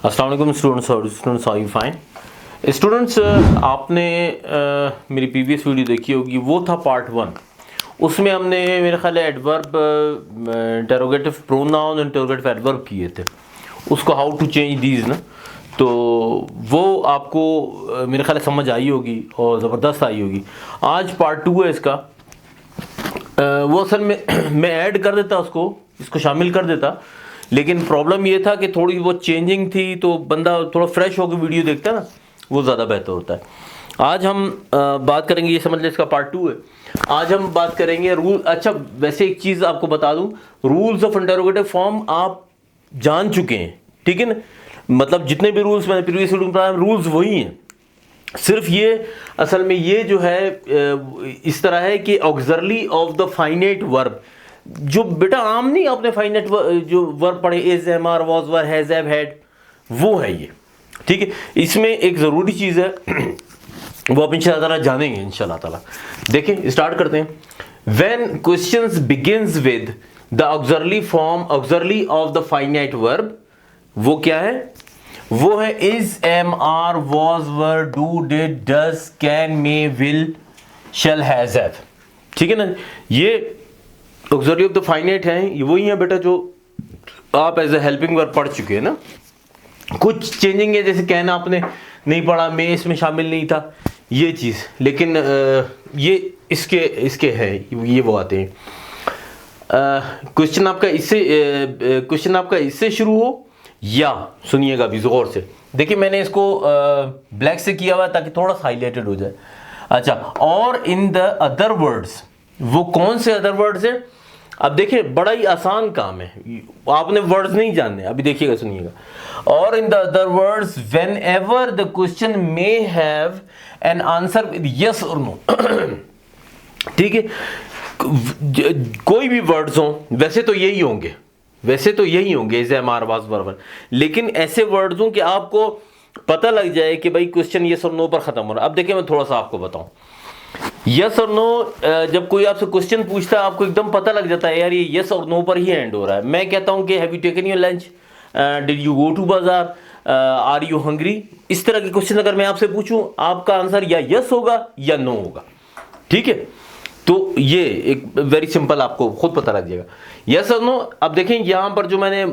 अस्सलाम वालेकुम students, are you fine? Students, आपने मेरी प्रीवियस वीडियो देखी होगी, वो था पार्ट 1। उसमें हमने मेरे ख्याल है adverb, interrogative pronoun, interrogative adverb किए थे। उसको हाउ टू चेंज दीज ना, तो वो आपको मेरे ख्याल है समझ आई होगी और ज़बरदस्त आई होगी। आज पार्ट 2 है इसका। वो असल में मैं ऐड कर देता इसको शामिल कर देता, लेकिन प्रॉब्लम ये था कि थोड़ी वो चेंजिंग थी, तो बंदा थोड़ा फ्रेश होकर वीडियो देखता है ना, वो ज़्यादा बेहतर होता है। आज हम बात करेंगे, ये समझ लें इसका पार्ट 2 है। आज हम बात करेंगे रूल। अच्छा, वैसे एक चीज़ आपको बता दूं, रूल्स ऑफ इंटरोगेटिव फॉर्म आप जान चुके हैं, ठीक है ना? मतलब जितने भी रूल्स मैंने प्रीवियस वीडियो में बताया, रूल्स वही हैं। सिर्फ ये असल में ये जो है इस तरह है कि auxiliary of the finite verb, जो बेटा आम नहीं आपने फाइनाइट जो वर्ब पढ़े, is, am, are, was, were, has, have, had, वो है ये, ठीक है। इसमें एक ज़रूरी चीज़ है, वो आप इंशाल्लाह ताला जानेंगे इंशाल्लाह ताला। देखें, स्टार्ट करते हैं। When questions begins with the auxiliary form, auxiliary of the finite verb, वो क्या है? वो है is, am, are, was, were, do, did, does, can, may, will, shall, has, have, ठीक है ना? ये ऑक्सिलरी ऑफ द फाइनाइट है, ये वही है बेटा जो आप एज ए हेल्पिंग वर्ब पढ़ चुके हैं ना। कुछ चेंजिंग है, जैसे कहना आपने नहीं पढ़ा, मैं इसमें शामिल नहीं था, ये चीज़, लेकिन ये इसके है, ये वो आते हैं। क्वेश्चन आपका इससे शुरू हो, या सुनिएगा अभी गौर से। देखिए, मैंने इसको ब्लैक से किया हुआ ताकि थोड़ा सा हाईलाइटेड हो जाए। अच्छा, और इन द अदर वर्ड्स, वो कौन से अदर वर्ड्स हैं? अब देखिए, बड़ा ही आसान काम है, आपने वर्ड्स नहीं जानने, अभी देखिएगा, सुनिएगा। और in the other words when ever the question may have an answer with yes और नो, ठीक है। कोई भी वर्ड्स हों, वैसे तो यही होंगे, इज, एम, आर, वाज, वर, लेकिन ऐसे वर्ड्स हों कि आपको पता लग जाए कि भाई क्वेश्चन यस और नो पर खत्म हो रहा है। अब देखिए, मैं थोड़ा सा आपको बताऊं, यस और नो, जब कोई आपसे क्वेश्चन पूछता है, आपको एकदम पता लग जाता है यार ये यस और नो पर ही एंड हो रहा है। मैं कहता हूं कि have you taken your lunch, did you go to bazaar, are you hungry, इस तरह के क्वेश्चन अगर मैं आपसे पूछूं, आपका आंसर या यस होगा या नो होगा, ठीक है। तो ये एक वेरी सिंपल, आपको खुद पता लग जाएगा, यस और नो। अब देखें, यहां पर जो मैंने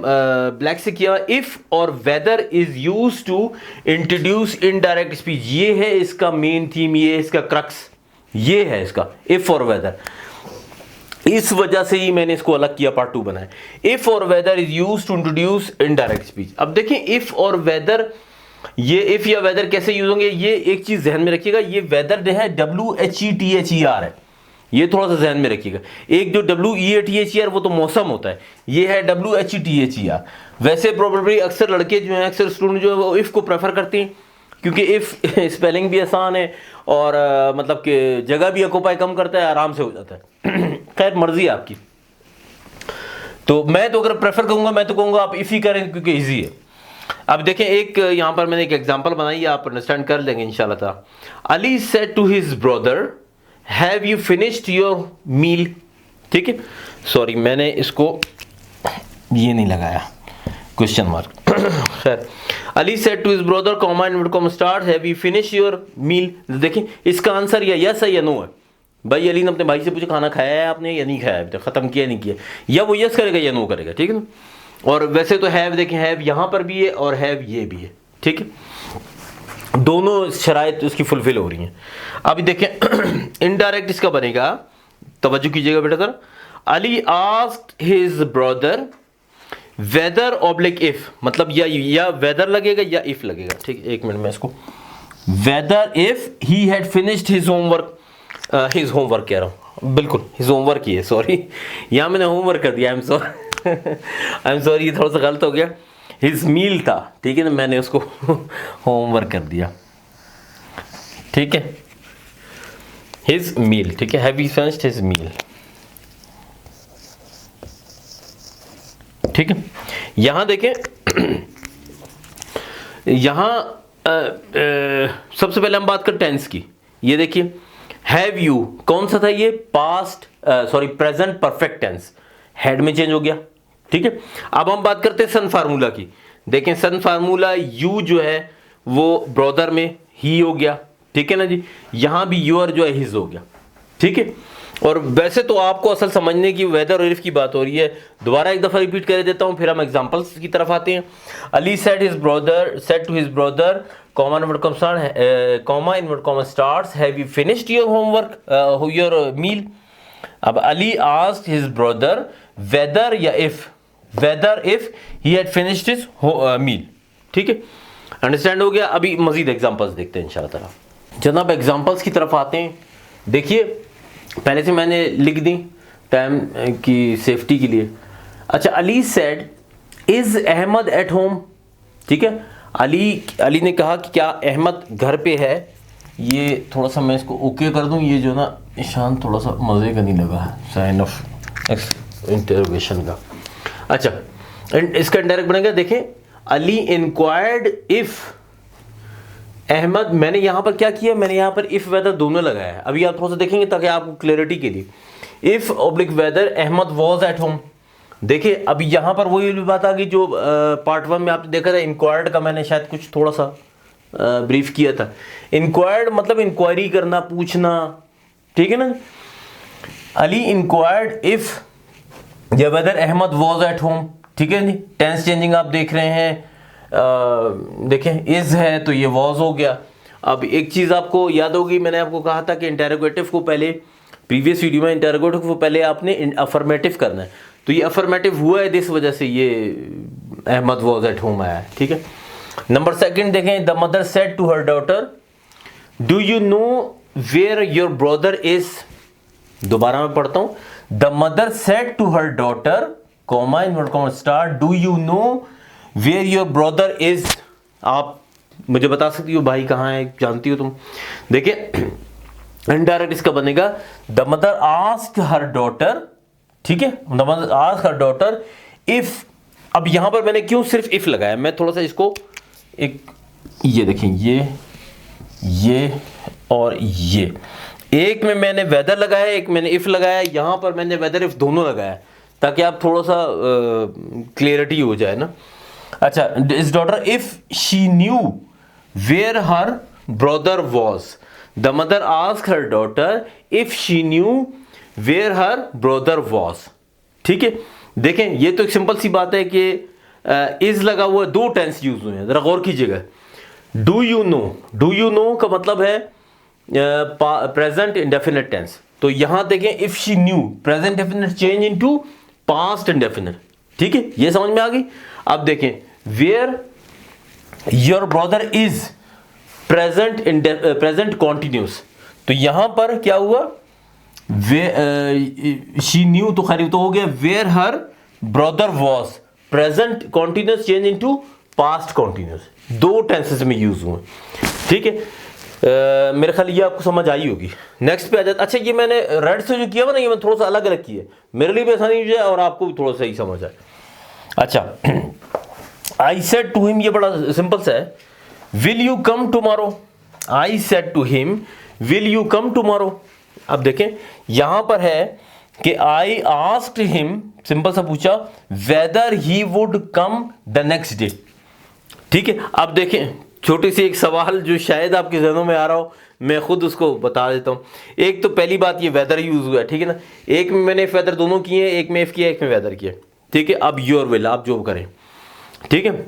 ब्लैक से किया, इफ और whether is used to introduce indirect speech, ये है इसका मेन थीम, ये है इसका क्रक्स, ये है इसका इफ और वेदर। इस वजह से ही मैंने इसको अलग किया, पार्ट 2 बनाया। इफ और whether is used to introduce indirect speech. अब देखिए, इफ और वेदर, ये इफ या वेदर कैसे यूज होंगे, ये एक चीज ध्यान में रखिएगा। ये वेदर है WHETHER है, ये थोड़ा सा ध्यान में रखिएगा। एक जो WEATHER वो तो मौसम होता है, ये है WHETHER। वैसे प्रोबेबली अक्सर लड़के जो हैं, अक्सर स्टूडेंट जो है, वो इफ को प्रेफर करते हैं, क्योंकि इफ स्पेलिंग भी आसान है और मतलब कि जगह भी ऑक्यूपाई कम करता है, आराम से हो जाता है। खैर, मर्जी है आपकी। तो मैं तो अगर प्रेफर करूंगा, मैं तो कहूंगा आप इफ ही करें, क्योंकि इजी है। अब देखें, एक यहां पर मैंने एक एग्जांपल बनाई है, आप अंडरस्टैंड कर लेंगे इंशाल्लाह ताला। Ali said to his brother, have you finished your meal, ठीक है। सॉरी, मैंने इसको ये नहीं लगाया, क्वेश्चन मार्क। खैर, Ali said to his brother, comma and comma start, have you finish your meal. देखिए, इसका आंसर या यस है या नो है। भाई, अली ने अपने भाई से पूछा, खाना खाया है आपने या नहीं खाया, अभी तक खत्म किया नहीं किया, या वो यस करेगा या नो करेगा, ठीक है ना। और वैसे तो हैव, देखें, हैव यहां पर भी है और हैव ये भी है, ठीक है। दोनों शराइत उसकी फुलफिल हो रही हैं। अभी देखें, इनडायरेक्ट इसका बनेगा, तवज्जो कीजिएगा बेटा sir. Ali asked his brother whether oblique if, मतलब या वेदर लगेगा या इफ लगेगा, ठीक है। एक मिनट में इसको, whether if he had finished his homework, his homework कह रहा हूं, बिल्कुल हिज होमवर्क ही है, सॉरी, यहां मैंने होमवर्क कर दिया, आई एम सॉरी, ये थोड़ा सा गलत हो गया। हिज मील था, ठीक है ना, मैंने उसको होमवर्क कर दिया, ठीक है। हिज मील, ठीक है, have you finished his meal, ठीक है। यहां देखें, यहां सबसे पहले हम बात कर टेंस की। ये देखिए, हैव यू कौन सा था, ये past, sorry present perfect tense, head में चेंज हो गया, ठीक है। अब हम बात करते हैं सन फार्मूला की। देखें सन फार्मूला यू जो है वो ब्रदर में ही हो गया, ठीक है ना जी, यहां भी यूर जो है हिज हो गया, ठीक है। और वैसे तो आपको असल समझने की वेदर और इफ की बात हो रही है, दोबारा एक दफा रिपीट कर देता हूं, फिर हम एग्जांपल्स की तरफ आते हैं। Ali said to his brother comma invert comma stars have you finished your homework your meal. अब Ali asked his brother whether if he had finished his meal, ठीक है, अंडरस्टैंड हो गया। अभी मजीद एग्जांपल्स देखते हैं इंशाल्लाह ताला। जनाब एग्जांपल्स की तरफ आते हैं। देखिए पहले से मैंने लिख दी टाइम की सेफ्टी के लिए। अच्छा, Ali said is Ahmad at home, ठीक है, अली ने कहा कि क्या अहमद घर पे है। ये थोड़ा सा मैं इसको ओके कर दूं, ये जो ना निशान थोड़ा सा मज़े का नहीं लगा है, साइन ऑफ इंटरोगेशन का। अच्छा, इसका इंडायरेक्ट बनेगा, देखें अली इंक्वायर्ड इफ अहमद, मैंने यहां पर क्या किया, मैंने यहां पर इफ वेदर दोनों लगाया है। अभी आप थोड़ा सा देखेंगे ताकि आपको क्लैरिटी के लिए। If oblique whether Ahmad was at home, देखिए अब यहां पर वही बात आ गई जो पार्ट 1 में आपने देखा था। इंक्वायर्ड का मैंने शायद कुछ थोड़ा सा ब्रीफ किया था। इंक्वायर्ड मतलब इंक्वायरी करना, पूछना, ठीक है ना। अली इंक्वायर्ड इफ या whether Ahmad was at home, ठीक है जी। टेंस चेंजिंग आप देख रहे हैं, देखें इज है तो ये वॉज हो गया। अब एक चीज़ आपको याद होगी, मैंने आपको कहा था कि इंटरोगेटिव को पहले, प्रीवियस वीडियो में, इंटरोगेटिव को पहले आपने अफर्मेटिव करना है, तो ये अफर्मेटिव हुआ है, इस वजह से ये अहमद वॉज एट होम आया है, ठीक है। नंबर 2 देखें, the mother said to her daughter do you know where your brother is. दोबारा मैं पढ़ता हूं, the mother said to her daughter comma invert comma star do you know where your brother is. आप मुझे बता सकती हो भाई कहाँ है, जानती हो तुम। देखिए इनडायरेक्ट इसका बनेगा the mother asked her daughter, ठीक है, the mother asked her daughter if. अब यहां पर मैंने क्यों सिर्फ इफ लगाया, मैं थोड़ा सा इसको एक, ये देखें ये और ये, एक में मैंने वेदर लगाया, एक मैंने इफ लगाया, यहां पर मैंने वेदर इफ दोनों लगाया ताकि आप थोड़ा सा क्लियरिटी हो जाए ना। अच्छा, इस daughter if she knew where her brother was, the mother asked her daughter if she knew where her brother was, ठीक है। देखें ये तो एक सिंपल सी बात है कि इज लगा हुआ, दो टेंस यूज हुए हैं, जरा गौर कीजिएगा। डू यू नो का मतलब है प्रेजेंट इंडेफिनिट टेंस, तो यहां देखें if she knew, present definite change into past indefinite, ठीक है, ये समझ में आ गई। अब देखें where your brother is, present continuous, तो यहां पर क्या हुआ, शी न्यू तो खैर तो हो गया, where her brother was, present continuous change into past continuous, दो टेंसेस में यूज हुए, ठीक है। मेरे ख्याल ये आपको समझ आई होगी। नेक्स्ट पे आ जाता। अच्छा, ये मैंने रेड से जो किया हुआ ना, ये मैंने थोड़ा सा अलग अलग किया, मेरे लिए भी आसानी हो जाए और आपको भी थोड़ा सा ही समझ आए। अच्छा, आई सेड टू हिम, ये बड़ा सिंपल सा है, will you come tomorrow. I said to him will you come tomorrow. अब देखें यहां पर है कि आई आस्क्ड हिम, सिंपल सा पूछा, weather he would come the next day, ठीक है। अब देखें छोटी सी एक सवाल जो शायद आपके जहनों में आ रहा हो, मैं खुद उसको बता देता हूँ। एक तो पहली बात, ये वेदर यूज हुआ है, ठीक है ना, एक में मैंने वेदर दोनों किए, एक में इफ किया, एक में वेदर किया, ठीक है। अब योर विल, आप जो करें, ठीक है।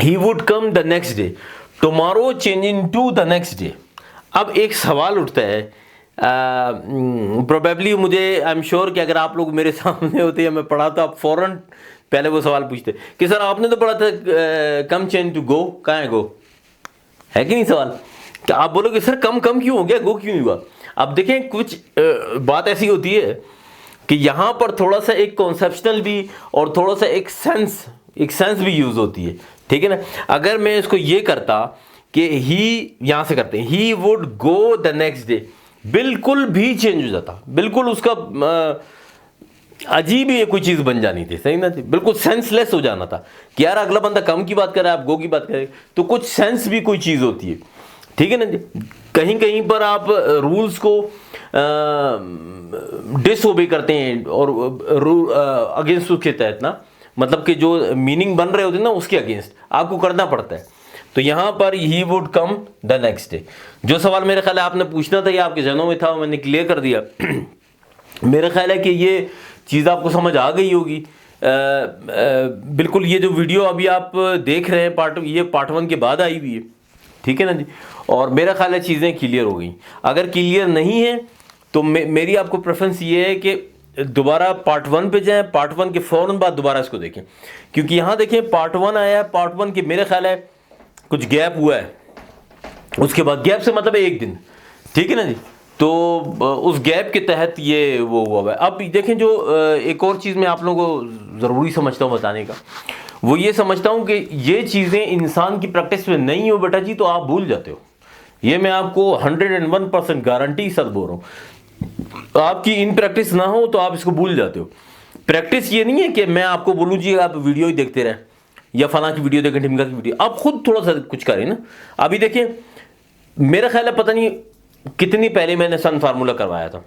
He would come the next day, tomorrow change into the next day. अब एक सवाल उठता है, प्रोबेबली मुझे, आई एम श्योर कि अगर आप लोग मेरे सामने होते या मैं पढ़ाता, आप फौरन पहले वो सवाल पूछते कि सर आपने तो पढ़ा था कम चेंज टू गो, कहाँ है गो, है कि नहीं सवाल। तो आप बोलोगे सर कम क्यों हो गया, गो क्यों नहीं हुआ। अब देखें कुछ बात ऐसी होती है कि यहाँ पर थोड़ा सा एक कॉन्सेप्शनल भी और थोड़ा सा एक सेंस भी यूज होती है, ठीक है ना। अगर मैं इसको ये करता कि ही, यहां से करते हैं, he would go the next day, बिल्कुल भी चेंज हो जाता, बिल्कुल उसका अजीब ही कोई चीज बन जानी थी, सही ना थी, बिल्कुल सेंसलेस हो जाना था कि यार अगला बंदा कम की बात कर रहा है, आप गो की बात कर रहे हैं, तो कुछ सेंस भी कोई चीज होती है, ठीक है ना जी। कहीं कहीं पर आप रूल्स को डिसओबे करते हैं और अगेंस्ट उसके तहत ना, मतलब कि जो मीनिंग बन रहे होते हैं ना उसके अगेंस्ट आपको करना पड़ता है। तो यहाँ पर ही would come the next day, जो सवाल मेरे ख्याल है आपने पूछना था या आपके जहनों में था, मैंने क्लियर कर दिया। मेरा ख्याल है कि ये चीज़ आपको समझ आ गई होगी। बिल्कुल, ये जो वीडियो अभी आप देख रहे हैं ये पार्ट 1 के बाद आई हुई है, ठीक है ना जी। और मेरा ख्याल है चीज़ें क्लियर हो गई। अगर क्लियर नहीं है तो मेरी आपको प्रेफरेंस ये है कि दोबारा पार्ट 1 पे जाएं, पार्ट 1 के फ़ौरन बाद दोबारा इसको देखें, क्योंकि यहाँ देखें पार्ट 1 आया है, पार्ट 1 के मेरे ख्याल है कुछ गैप हुआ है, उसके बाद गैप से मतलब 1 दिन, ठीक है ना जी। तो उस गैप के तहत ये वो हुआ है। अब देखें जो एक और चीज़ मैं आप लोगों को ज़रूरी समझता हूँ बताने का, वो ये समझता हूँ कि ये चीज़ें इंसान की प्रैक्टिस में नहीं हो बेटा जी तो आप भूल जाते हो। ये मैं आपको 101% गारंटी साथ बोल रहा हूँ। आपकी इन प्रैक्टिस ना हो तो आप इसको भूल जाते हो। प्रैक्टिस ये नहीं है कि मैं आपको बोलूँ जी आप वीडियो ही देखते रहें या फला की वीडियो देखें, ढिमका की वीडियो, आप खुद थोड़ा सा कुछ करें ना। अभी देखिए मेरा ख्याल है पता नहीं कितनी पहले मैंने सन फार्मूला करवाया था,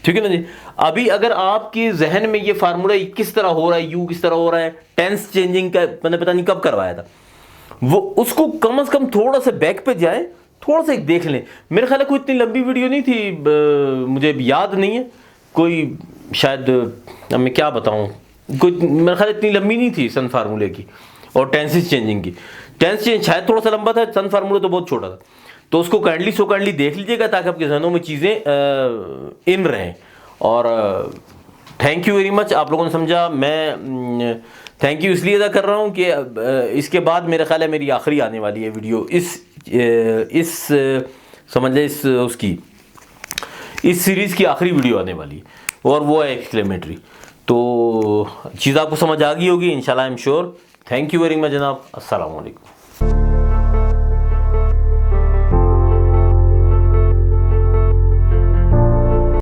ठीक है ना जी। अभी अगर आपके जहन में ये फार्मूला किस तरह हो रहा है, यू किस तरह हो रहा है, टेंस चेंजिंग का मैंने पता नहीं कब करवाया था, वो उसको कम से कम थोड़ा सा बैक पे जाए, थोड़ा सा एक देख लें। मेरे ख्याल है कोई इतनी लंबी वीडियो नहीं थी, मुझे याद नहीं है कोई, शायद अब मैं क्या बताऊं, कोई मेरे ख्याल इतनी लंबी नहीं थी सन फार्मूले की और टेंसेस चेंजिंग की। टेंस चेंज शायद थोड़ा सा लंबा था, सन फार्मूला तो बहुत छोटा था। तो उसको काइंडली देख लीजिएगा ताकि आपके जहनों में चीज़ें इन रहें। और थैंक यू वेरी मच, आप लोगों ने समझा। मैं थैंक यू इसलिए अदा कर रहा हूँ कि इसके बाद मेरा ख्याल है मेरी आखिरी आने वाली है वीडियो इस समझ लें इस सीरीज़ की आखिरी वीडियो आने वाली है और वो है एक्सक्लेमेटरी। तो चीज़ आपको समझ आ गई होगी इंशाल्लाह, I am sure. Thank you very much जनाब। अस्सलाम वालेकुम।